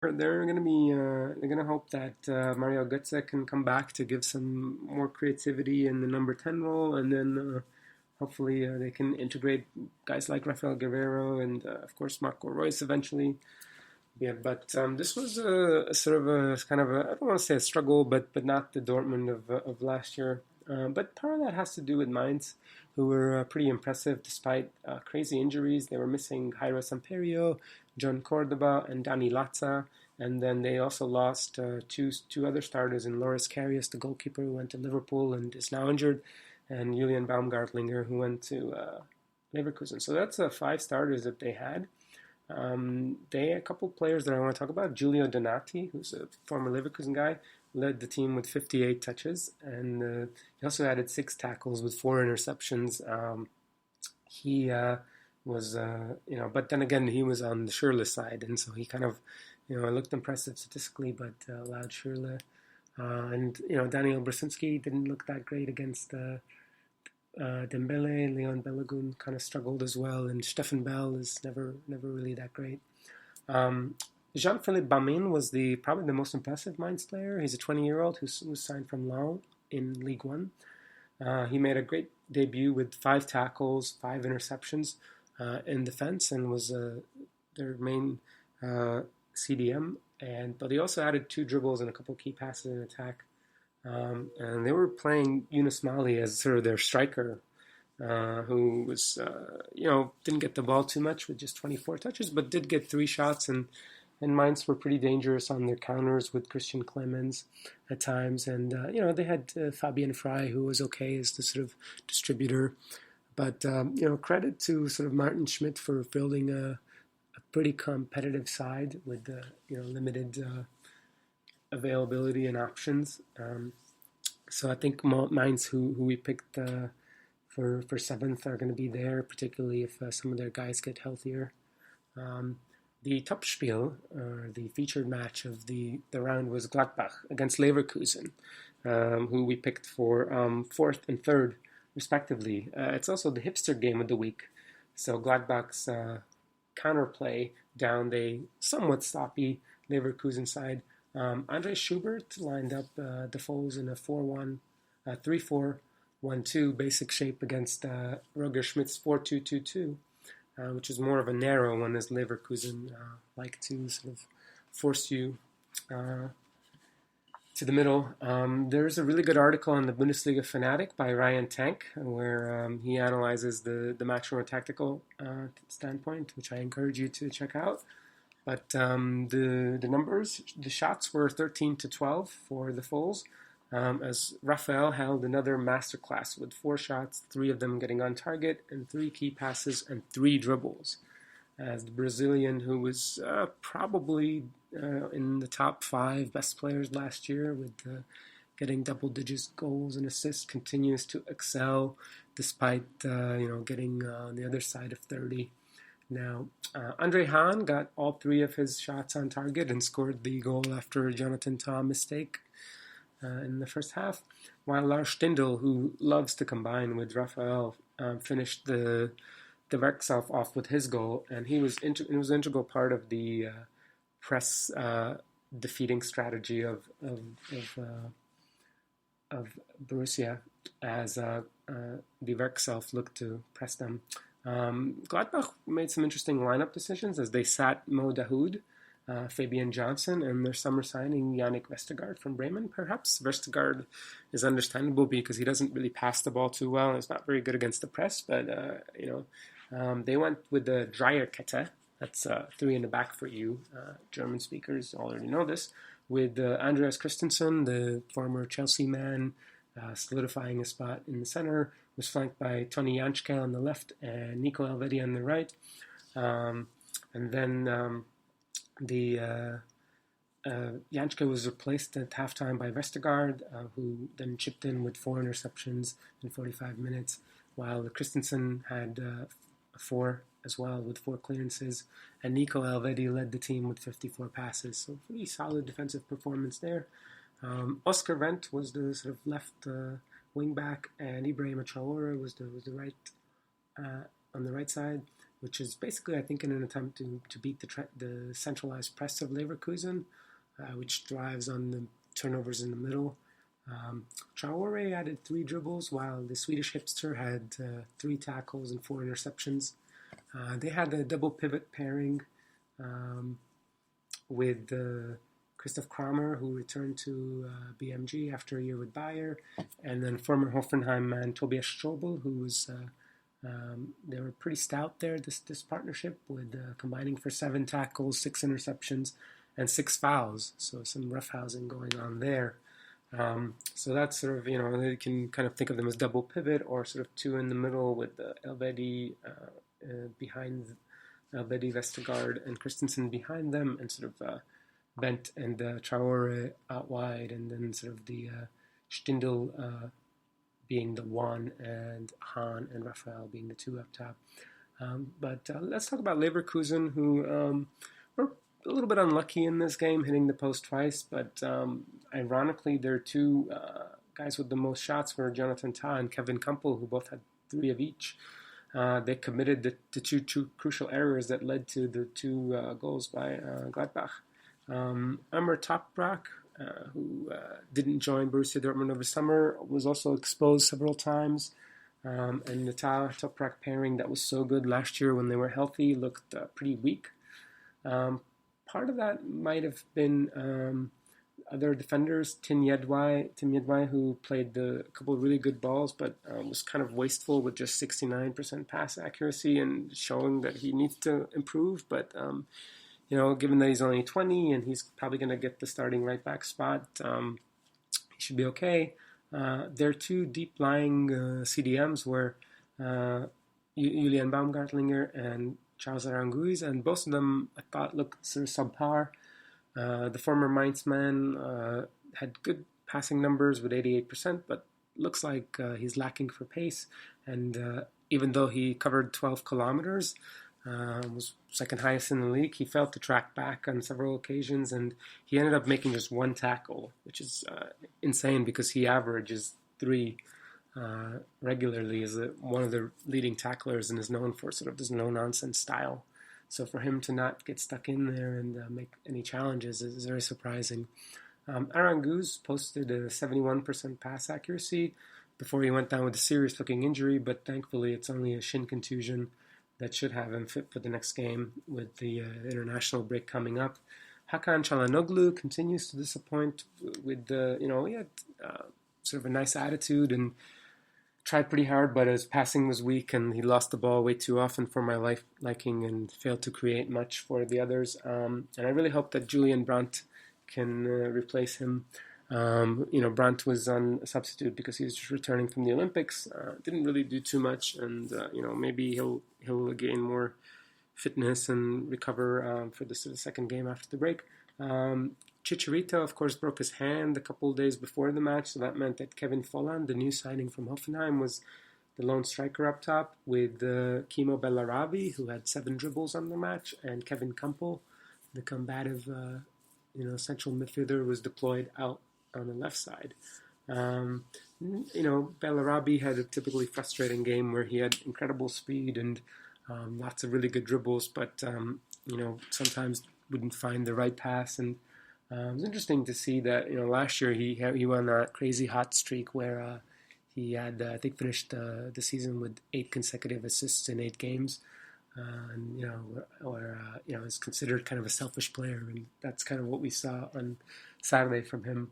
They're going to be. They're going to hope that Mario Götze can come back to give some more creativity in the number 10 role, and then hopefully they can integrate guys like Rafael Guerrero and of course Marco Reus eventually. Yeah, but this was a sort of a kind of a, I don't want to say a struggle, but not the Dortmund of last year. But part of that has to do with Mainz, who were pretty impressive despite crazy injuries. They were missing Jairo Samperio, John Cordoba, and Dani Latza. And then they also lost two other starters in Loris Karius, the goalkeeper who went to Liverpool and is now injured, and Julian Baumgartlinger, who went to Leverkusen. So that's five starters that they had. They a couple players that I want to talk about. Giulio Donati, who's a former Leverkusen guy, led the team with 58 touches, and he also added 6 tackles with 4 interceptions. He was, but then again, he was on the Schürrle side, and so he kind of, looked impressive statistically, but allowed Schürrle. And Daniel Brzezinski didn't look that great against Dembele. Leon Balogun kind of struggled as well, and Stefan Bell is never really that great. Jean-Philippe Bamin was probably the most impressive Mainz player. He's a 20-year-old who was signed from Lyon in League One. He made a great debut with 5 tackles, 5 interceptions in defense, and was their main CDM. But he also added 2 dribbles and a couple key passes in attack. And they were playing Yunus Mali as sort of their striker, who was, didn't get the ball too much with just 24 touches, but did get 3 shots, and Mainz were pretty dangerous on their counters with Christian Clemens at times. And, they had Fabian Frey, who was okay as the sort of distributor. But, credit to sort of Martin Schmidt for building a pretty competitive side with, limited availability and options. So I think Mainz, who we picked for 7th, are going to be there, particularly if some of their guys get healthier. The Topspiel, the featured match of the round, was Gladbach against Leverkusen, who we picked for 4th and 3rd, respectively. It's also the hipster game of the week. So Gladbach's counterplay down the somewhat sloppy Leverkusen side. André Schürrle lined up the foes in a 4-1, 3-4-1-2 basic shape against Roger Schmidt's 4-2-2-2. Which is more of a narrow one, as Leverkusen like to sort of force you to the middle. There's a really good article on the Bundesliga Fanatic by Ryan Tank, where he analyzes the match from a tactical standpoint, which I encourage you to check out. But the numbers, the shots were 13-12 for the Foles, as Rafael held another masterclass with 4 shots, 3 of them getting on target, and 3 key passes and 3 dribbles. As the Brazilian, who was probably in the top 5 best players last year, with getting double-digit goals and assists, continues to excel despite getting on the other side of 30. Now, Andre Hahn got all 3 of his shots on target and scored the goal after a Jonathan Tah mistake in the first half, while Lars Stindl, who loves to combine with Rafael, finished the Werkself off with his goal, and it was an integral part of the press defeating strategy of Borussia, as the Werkself looked to press them. Gladbach made some interesting lineup decisions as they sat Mo Dahoud, Fabian Johnson, and their summer signing Yannick Vestergaard from Bremen. Perhaps Vestergaard is understandable because he doesn't really pass the ball too well and is not very good against the press, but they went with the Dreierkette. That's 3 in the back for you. German speakers already know this. With Andreas Christensen, the former Chelsea man, solidifying his spot in the center, was flanked by Tony Janschke on the left and Nico Elvedi on the right. And then Janschke was replaced at halftime by Vestergaard, who then chipped in with 4 interceptions in 45 minutes, while Christensen had 4 as well with 4 clearances, and Nico Elvedi led the team with 54 passes. So pretty solid defensive performance there. Oscar Wendt was the sort of left wing back, and Ibrahim Traore was the right on the right side. which is basically, I think, in an attempt to beat the centralized press of Leverkusen, which thrives on the turnovers in the middle. Traore added 3 dribbles, while the Swedish hipster had 3 tackles and 4 interceptions. They had a double pivot pairing with Christoph Kramer, who returned to BMG after a year with Bayer, and then former Hoffenheim man Tobias Strobel, who was they were pretty stout there, this partnership, with combining for 7 tackles, 6 interceptions, and 6 fouls. So some roughhousing going on there. So that's sort of, you can kind of think of them as double pivot, or sort of 2 in the middle with Elvedi behind Elvedi, Vestergaard, and Christensen behind them, and sort of Bent and Traore out wide, and then sort of the Stindl being the 1, and Hahn and Raphael being the 2 up top. But let's talk about Leverkusen, who were a little bit unlucky in this game, hitting the post twice, but ironically, their 2 guys with the most shots were Jonathan Tah and Kevin Kampel, who both had 3 of each. They committed the two crucial errors that led to the 2 goals by Gladbach. Ömer Toprak, who didn't join Borussia Dortmund over summer, was also exposed several times. And the Toprak pairing that was so good last year when they were healthy looked pretty weak. Part of that might have been other defenders, Tim Yedwai, who played a couple of really good balls, but was kind of wasteful with just 69% pass accuracy and showing that he needs to improve. But given that he's only 20 and he's probably going to get the starting right back spot, he should be okay. Their 2 deep-lying CDMs were Julian Baumgartlinger and Charles Aranguiz, and both of them, I thought, looked sort of subpar. The former Mainz man had good passing numbers with 88%, but looks like he's lacking for pace. And even though he covered 12 kilometers, was second highest in the league, he failed to track back on several occasions, and he ended up making just 1 tackle, which is insane because he averages 3 regularly as one of the leading tacklers and is known for sort of this no-nonsense style. So for him to not get stuck in there and make any challenges is very surprising. Aranguiz posted a 71% pass accuracy before he went down with a serious-looking injury, but thankfully it's only a shin contusion that should have him fit for the next game with the international break coming up. Hakan Çalhanoğlu continues to disappoint with he had sort of a nice attitude and tried pretty hard, but his passing was weak and he lost the ball way too often for my liking and failed to create much for the others. And I really hope that Julian Brandt can replace him. Brandt was on a substitute because he was just returning from the Olympics. Didn't really do too much, and maybe he'll gain more fitness and recover for the second game after the break. Chicharito, of course, broke his hand a couple of days before the match, so that meant that Kevin Volland, the new signing from Hoffenheim, was the lone striker up top with Kimo Bellarabi, who had 7 dribbles on the match, and Kevin Kampel, the combative central midfielder, was deployed out on the left side. Bellarabi had a typically frustrating game where he had incredible speed and lots of really good dribbles, but sometimes wouldn't find the right pass. And it was interesting to see that last year he went on a crazy hot streak where he had I think finished the season with 8 consecutive assists in 8 games. Is considered kind of a selfish player, and that's kind of what we saw on Saturday from him.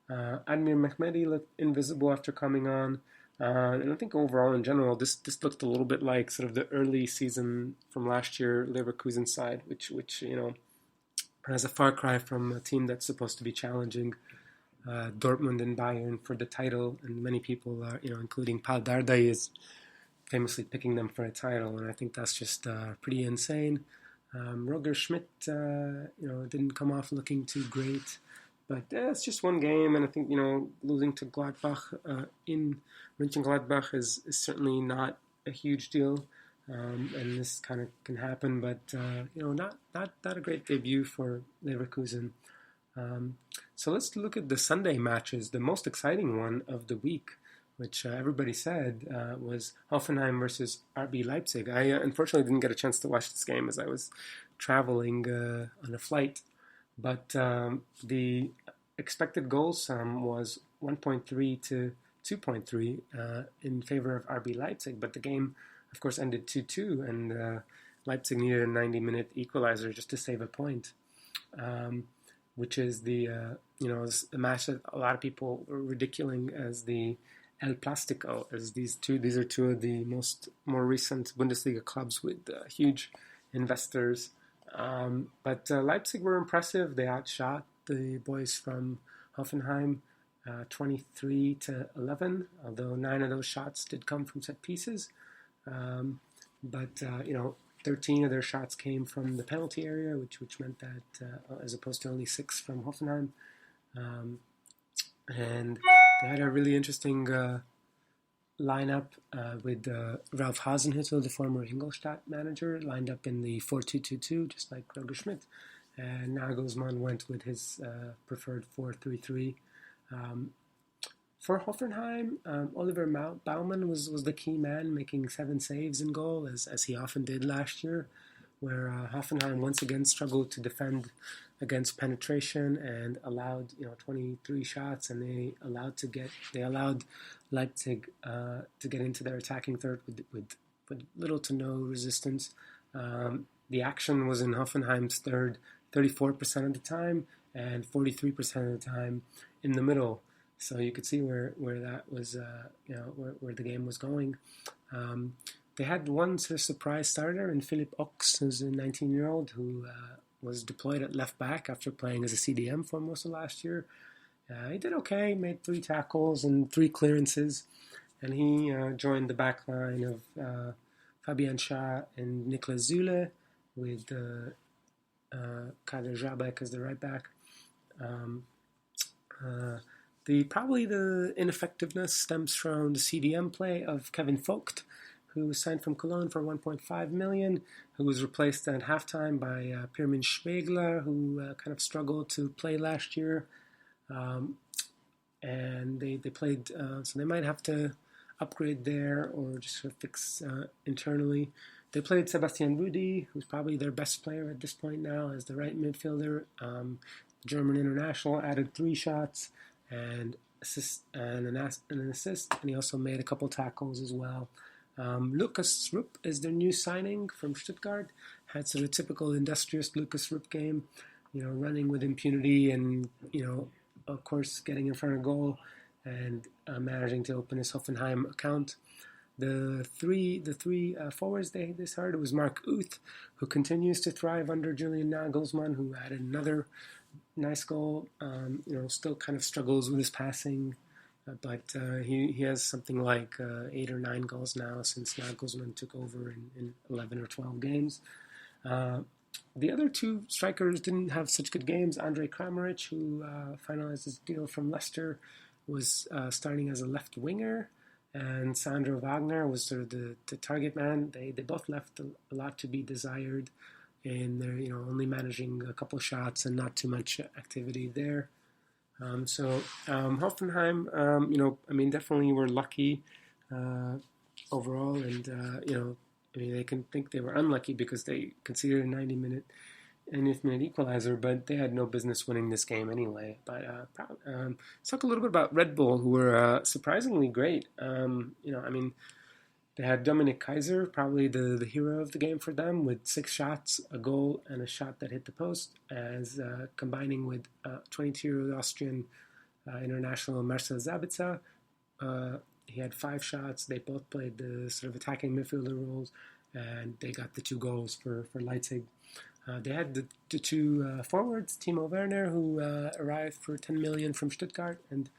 Admir Mehmedi looked invisible after coming on, and I think overall in general this looked a little bit like sort of the early season from last year Leverkusen side, which has a far cry from a team that's supposed to be challenging Dortmund and Bayern for the title, and many people are, including Paul Dardai, is famously picking them for a title, and I think that's just pretty insane. Roger Schmidt, didn't come off looking too great, but it's just one game, and I think, losing to Gladbach in Mönchengladbach is certainly not a huge deal, and this kind of can happen, but, not a great debut for Leverkusen. So let's look at the Sunday matches. The most exciting one of the week which everybody said was Hoffenheim versus RB Leipzig. I unfortunately didn't get a chance to watch this game as I was traveling on a flight, but the expected goal sum was 1.3 to 2.3 in favor of RB Leipzig, but the game, of course, ended 2-2, and Leipzig needed a 90-minute equalizer just to save a point, which is the match that a lot of people were ridiculing as the El Plastico, as these are two of the more recent Bundesliga clubs with huge investors. But Leipzig were impressive. They outshot the boys from Hoffenheim 23-11, although 9 of those shots did come from set pieces. But 13 of their shots came from the penalty area, which meant that as opposed to only 6 from Hoffenheim. And they had a really interesting lineup with Ralf Hasenhüttl, the former Ingolstadt manager, lined up in the 4-2-2-2, just like Roger Schmidt. And Nagelsmann went with his preferred 4-3-3. For Hoffenheim, Oliver Baumann was the key man, making 7 saves in goal, as he often did last year, where Hoffenheim once again struggled to defend against penetration and allowed 23 shots, and they allowed Leipzig to get into their attacking third with little to no resistance. The action was in Hoffenheim's third 34% of the time and 43% of the time in the middle. So you could see where that was, where the game was going. They had one sort of surprise starter in Philipp Ox, who's a 19-year-old who was deployed at left back after playing as a CDM for most of last year. He did okay, made 3 tackles and 3 clearances, and he joined the back line of Fabian Schär and Niklas Süle with Kader Jabek as the right back. Probably the ineffectiveness stems from the CDM play of Kevin Vogt, who was signed from Cologne for 1.5 million, who was replaced at halftime by Pirmin Schwegler, who kind of struggled to play last year. And they played, so they might have to upgrade there or just sort of fix internally. They played Sebastian Rudi, who's probably their best player at this point now as the right midfielder. German international, added 3 shots and an assist, and he also made a couple tackles as well. Lukas Rupp is their new signing from Stuttgart. Had sort of typical industrious Lukas Rupp game, running with impunity and, of course, getting in front of goal and managing to open his Hoffenheim account. The three forwards they started was Mark Uth, who continues to thrive under Julian Nagelsmann, who added another nice goal. Still kind of struggles with his passing, but he has something like 8 or 9 goals now since Nagelsmann took over in 11 or 12 games. The other 2 strikers didn't have such good games. André Kramaric, who finalized his deal from Leicester, was starting as a left winger, and Sandro Wagner was sort of the target man. They both left a lot to be desired, and they're only managing a couple shots and not too much activity there. Hoffenheim, definitely were lucky overall, and they can think they were unlucky because they conceded a 90th minute equalizer, but they had no business winning this game anyway. But let's talk a little bit about Red Bull, who were surprisingly great. They had Dominik Kaiser, probably the hero of the game for them, with 6 shots, a goal, and a shot that hit the post, as combining with 22-year-old Austrian international Marcel Sabitzer. He had 5 shots. They both played the sort of attacking midfielder roles, and they got the 2 goals for Leipzig. They had the 2 forwards, Timo Werner, who arrived for 10 million from Stuttgart, and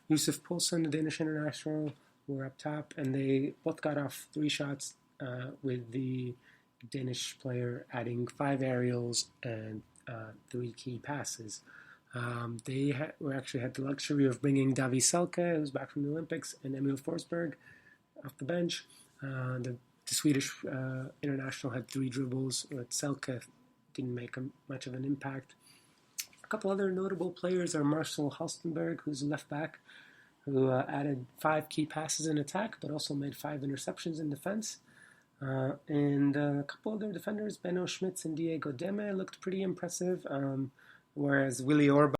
Yusuf Poulsen, the Danish international, were up top, and they both got off 3 shots with the Danish player adding 5 aerials and 3 key passes. They actually had the luxury of bringing Davy Selke, who's back from the Olympics, and Emil Forsberg off the bench. The Swedish international had 3 dribbles, but Selke didn't make much of an impact. A couple other notable players are Marcel Halstenberg, who's a left back, who added 5 key passes in attack, but also made 5 interceptions in defense. And a couple other defenders, Benno Schmitz and Diego Demme, looked pretty impressive, whereas Willy Orban